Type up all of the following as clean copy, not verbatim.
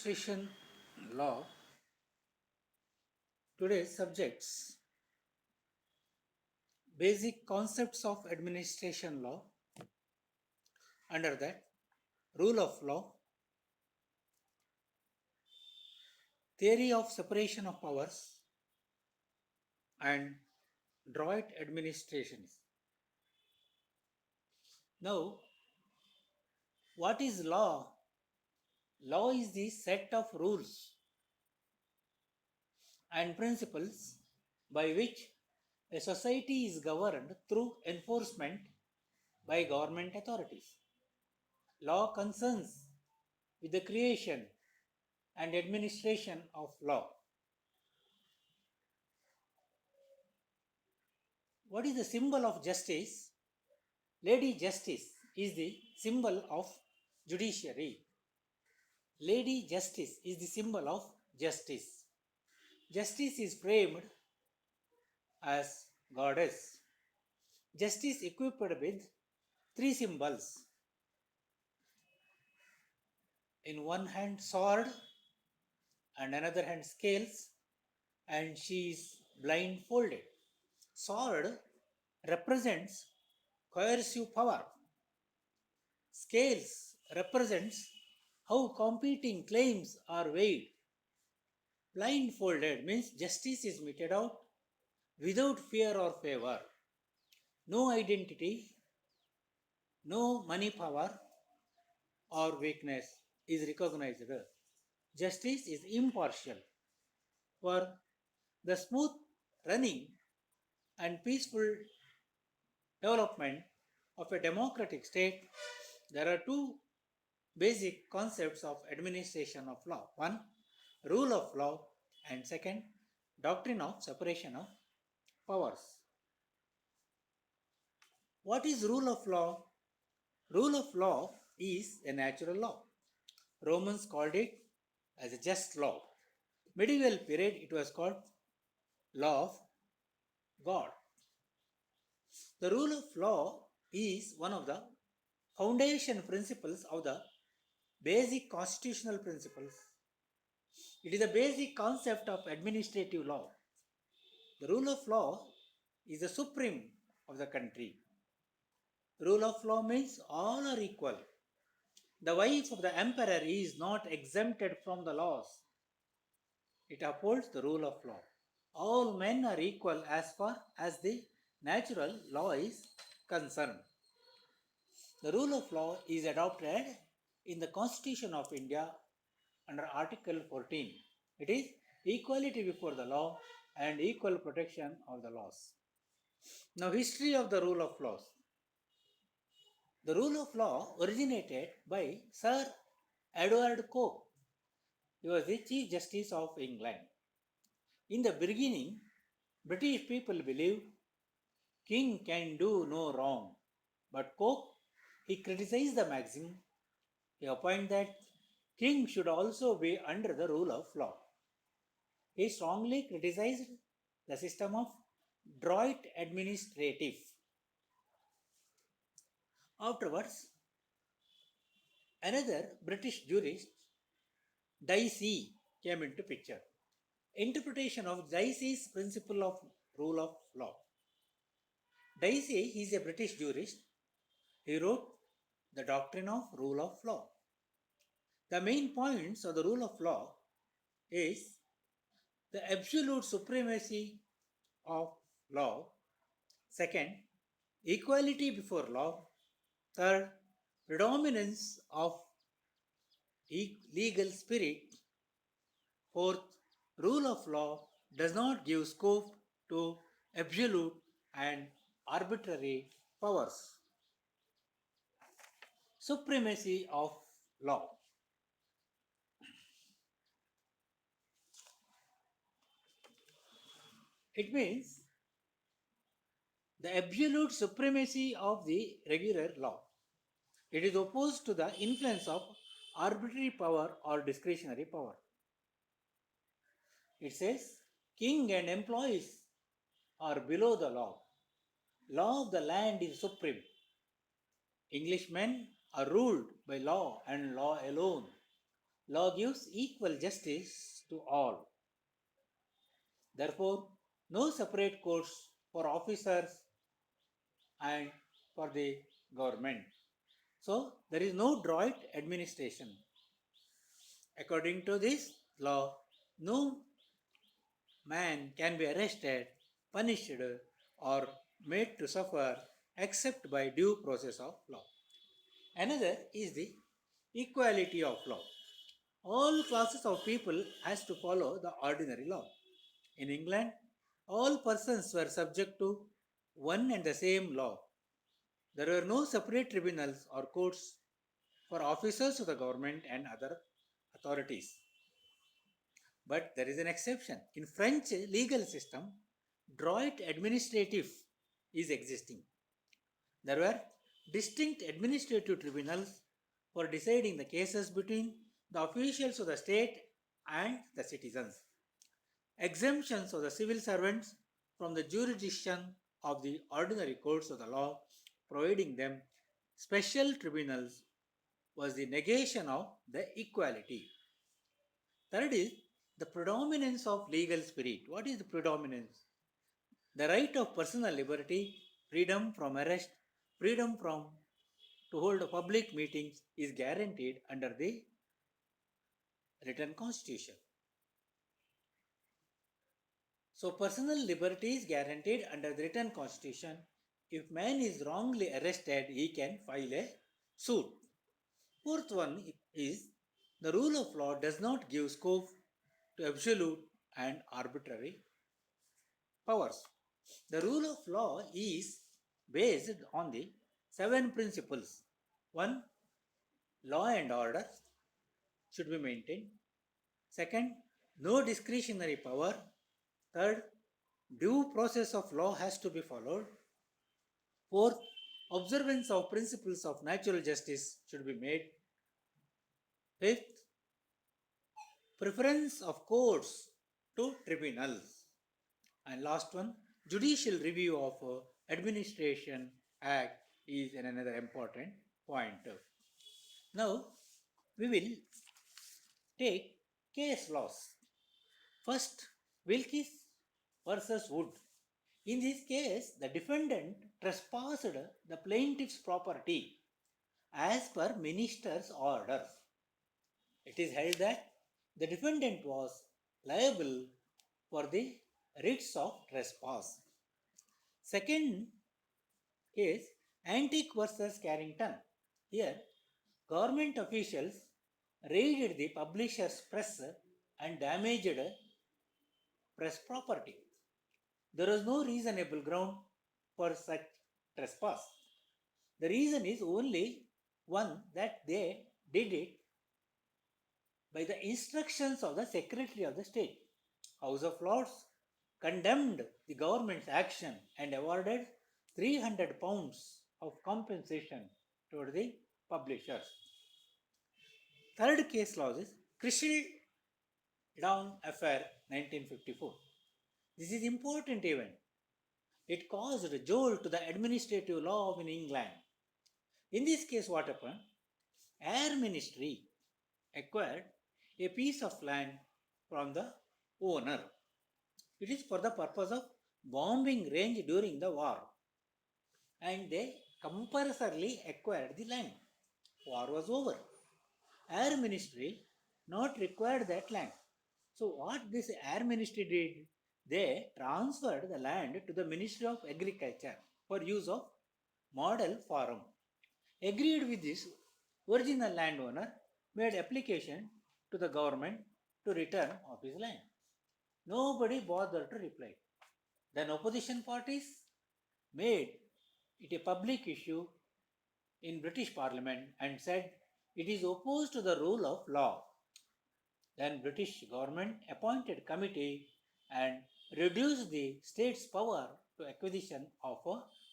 Administration law. Today's subjects: basic concepts of administration law. Under that, rule of law, theory of separation of powers, and Droit administration. Now, what is law? Law is the set of rules and principles by which a society is governed through enforcement by government authorities. Law concerns with the creation and administration of law. What is the symbol of justice? Lady Justice is the symbol of judiciary. Lady Justice is the symbol of justice. Justice is framed as goddess. Justice equipped with three symbols. In one hand sword and another hand scales, and she is blindfolded. Sword represents coercive power. Scales represents how competing claims are weighed. Blindfolded means justice is meted out without fear or favor. No identity, no money power or weakness is recognized. Justice is impartial. For the smooth running and peaceful development of a democratic state, there are two basic concepts of administration of law. One, rule of law, and second, doctrine of separation of powers. What is rule of law? Rule of law is a natural law. Romans called it as a just law. Medieval period it was called law of God. The rule of law is one of the foundation principles of the basic constitutional principles. It is a basic concept of administrative law. The rule of law is the supreme of the country. Rule of law means all are equal. The wife of the emperor is not exempted from the laws. It upholds the rule of law. All men are equal as far as the natural law is concerned. The rule of law is adopted in the Constitution of India under Article 14. It is equality before the law and equal protection of the laws. Now, history of the rule of laws. The rule of law originated by Sir Edward Coke. He was the Chief Justice of England. In the beginning, British people believed king can do no wrong. But Coke, he criticized the maxim. He opined that king should also be under the rule of law. He strongly criticized the system of Droit Administratiff. Afterwards, another British jurist, Dicey, came into picture. Interpretation of Dicey's principle of rule of law. Dicey is a British jurist. He wrote the Doctrine of Rule of Law. The main points of the rule of law is the absolute supremacy of law. Second, equality before law. Third, predominance of legal spirit. Fourth, rule of law does not give scope to absolute and arbitrary powers. Supremacy of law. It means the absolute supremacy of the regular law. It is opposed to the influence of arbitrary power or discretionary power. It says, king and employees are below the law. Law of the land is supreme. Englishmen are ruled by law and law alone. Law gives equal justice to all. Therefore, no separate courts for officers and for the government. So, there is no Droit administration. According to this law, no man can be arrested, punished, or made to suffer except by due process of law. Another is the equality of law. All classes of people has to follow the ordinary law. In England, all persons were subject to one and the same law. There were no separate tribunals or courts for officers of the government and other authorities. But there is an exception. In French legal system, Droit Administratif is existing. There were distinct administrative tribunals for deciding the cases between the officials of the state and the citizens. Exemptions of the civil servants from the jurisdiction of the ordinary courts of the law, providing them special tribunals, was the negation of the equality. Third is the predominance of legal spirit. What is the predominance? The right of personal liberty, freedom from arrest, freedom from to hold public meetings is guaranteed under the written constitution. So personal liberty is guaranteed under the written constitution. If man is wrongly arrested, he can file a suit. Fourth one is the rule of law does not give scope to absolute and arbitrary powers. The rule of law is based on the 7 principles. 1. Law and order should be maintained. Second, no discretionary power. Third, due process of law has to be followed. Fourth, observance of principles of natural justice should be made. Fifth, preference of courts to tribunals. And last one, judicial review of administration act is another important point. Now, we will take case laws. First, Wilkes versus Wood. In this case, the defendant trespassed the plaintiff's property as per minister's orders. It is held that the defendant was liable for the writs of trespass. Second case, Antique versus Carrington. Here, government officials raided the publisher's press and damaged press property. There is no reasonable ground for such trespass. The reason is only one, that they did it by the instructions of the Secretary of the State. House of Lords condemned the government's action and awarded £300 of compensation to the publishers. Third case law is Crystal Down Affair 1954. This is important event. It caused a jolt to the administrative law in England. In this case, what happened? Air Ministry acquired a piece of land from the owner. It is for the purpose of bombing range during the war. And they compulsorily acquired the land. War was over. Air Ministry not required that land. So what this Air Ministry did, they transferred the land to the Ministry of Agriculture for use of model farm. Agreed with this, original landowner made application to the government to return of his land. Nobody bothered to reply. Then opposition parties made it a public issue in British Parliament and said it is opposed to the rule of law. Then British government appointed committee and reduced the state's power to acquisition of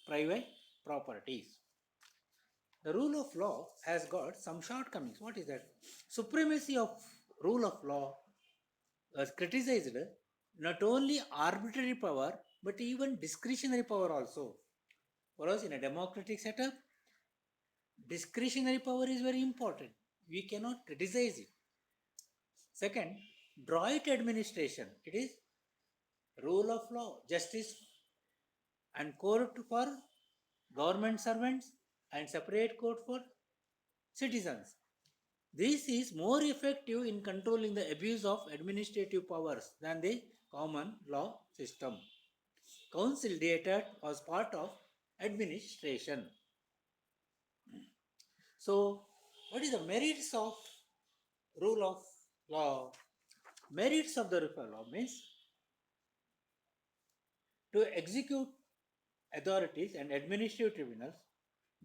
private properties. The rule of law has got some shortcomings. What is that? Supremacy of rule of law was criticized not only arbitrary power but even discretionary power also. Whereas in a democratic setup, discretionary power is very important. We cannot criticize it. Second, Droit administration. It is rule of law, justice and court for government servants and separate court for citizens. This is more effective in controlling the abuse of administrative powers than the common law system. Conciliated was part of administration. So, what is the merits of rule of law? Merits of the rule of law means to execute authorities and administrative tribunals,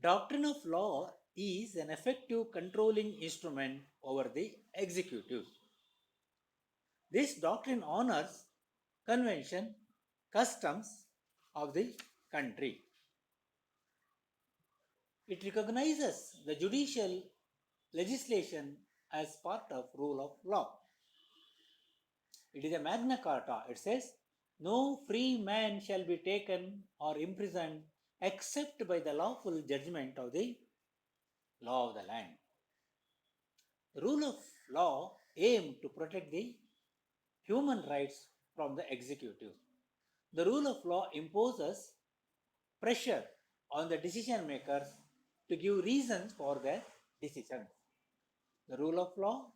doctrine of law is an effective controlling instrument over the executive. This doctrine honors convention, customs of the country. It recognizes the judicial legislation as part of rule of law. It is a Magna Carta. It says, no free man shall be taken or imprisoned except by the lawful judgment of the law of the land. The rule of law aims to protect the human rights from the executive. The rule of law imposes pressure on the decision makers to give reasons for their decisions. The rule of law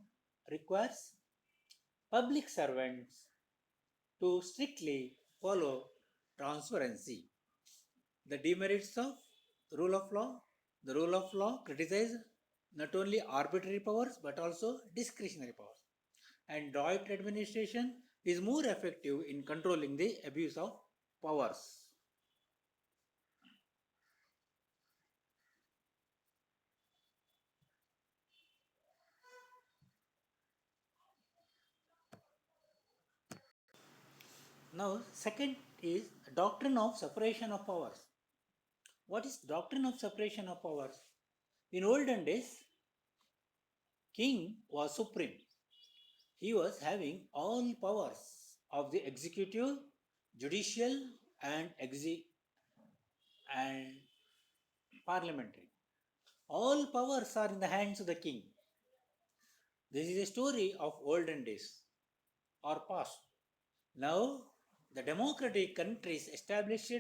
requires public servants to strictly follow transparency. The demerits of rule of law. The rule of law criticizes not only arbitrary powers but also discretionary powers. And joint administration is more effective in controlling the abuse of powers. Now, second is doctrine of separation of powers. What is doctrine of separation of powers? In olden days, king was supreme. He was having all powers of the executive, judicial, and parliamentary. All powers are in the hands of the king. This is a story of olden days or past. Now, the democratic countries established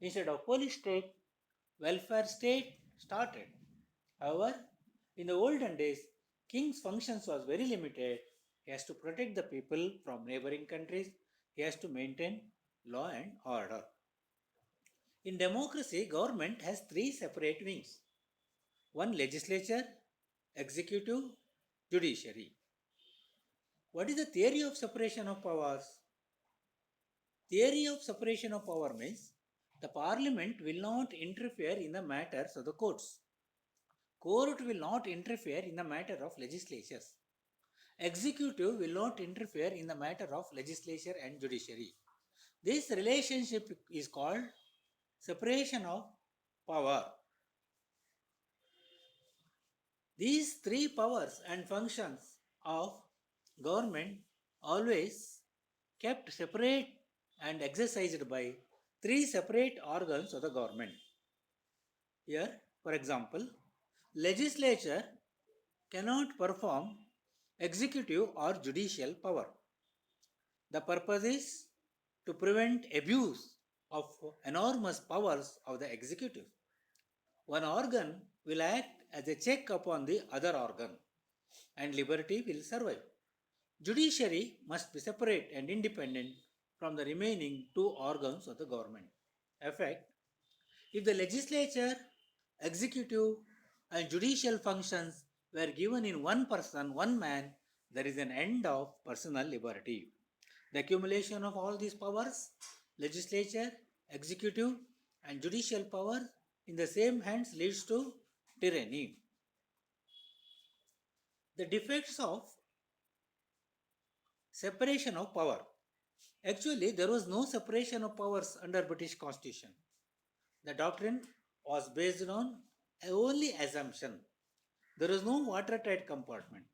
instead of police state, welfare state started. However, in the olden days, king's functions was very limited. He has to protect the people from neighboring countries. He has to maintain law and order. In democracy, government has three separate wings. One legislature, executive, judiciary. What is the theory of separation of powers? Theory of separation of power means the parliament will not interfere in the matters of the courts. Court will not interfere in the matter of legislatures. Executive will not interfere in the matter of legislature and judiciary. This relationship is called separation of power. These three powers and functions of government always kept separate and exercised by three separate organs of the government. Here, for example, legislature cannot perform executive or judicial power. The purpose is to prevent abuse of enormous powers of the executive. One organ will act as a check upon the other organ and liberty will survive. Judiciary must be separate and independent from the remaining two organs of the government. Effect: if the legislature, executive, and judicial functions were given in one person, one man, there is an end of personal liberty. The accumulation of all these powers, legislature, executive, and judicial power in the same hands leads to tyranny. The defects of separation of power. Actually, there was no separation of powers under British Constitution. The doctrine was based on only assumption. There is no watertight compartment.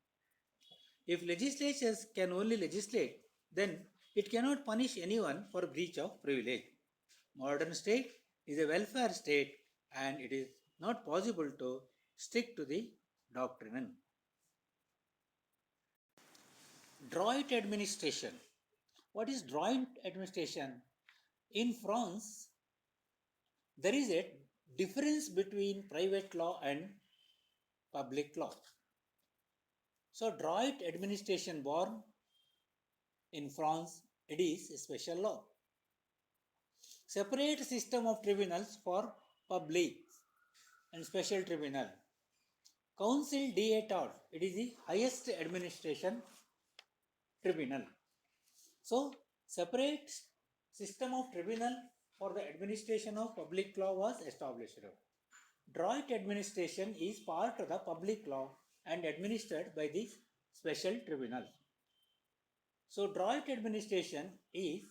If legislatures can only legislate, then it cannot punish anyone for breach of privilege. Modern state is a welfare state and it is not possible to stick to the doctrine. Droit administration. What is droit administration? In France, there is a difference between private law and public law. So, droit administration born in France, it is a special law. Separate system of tribunals for public and special tribunal. Council d'Etat, it is the highest administration tribunal. So, separate system of tribunal for the administration of public law was established. Droit administration is part of the public law and administered by this special tribunal. So, droit administration is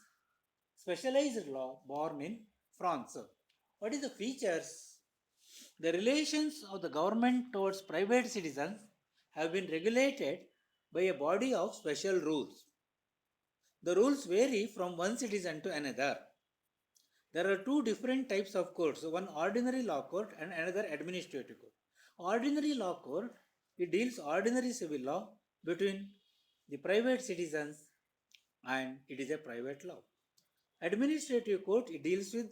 specialized law born in France. What is the features? The relations of the government towards private citizens have been regulated by a body of special rules. The rules vary from one citizen to another. There are two different types of courts, one ordinary law court and another administrative court. Ordinary law court, it deals ordinary civil law between the private citizens and it is a private law. Administrative court, it deals with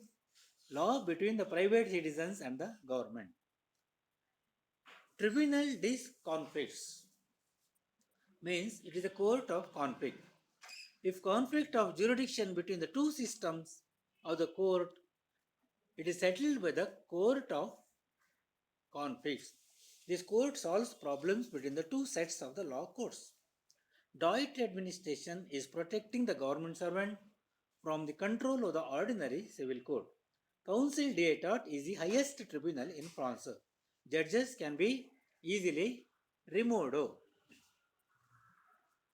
law between the private citizens and the government. Tribunal des conflicts means it is a court of conflict. If conflict of jurisdiction between the two systems of the court, it is settled by the court of conflicts. This court solves problems between the two sets of the law courts. Droit administration is protecting the government servant from the control of the ordinary civil court. Council d'Etat is the highest tribunal in France. Judges can be easily removed.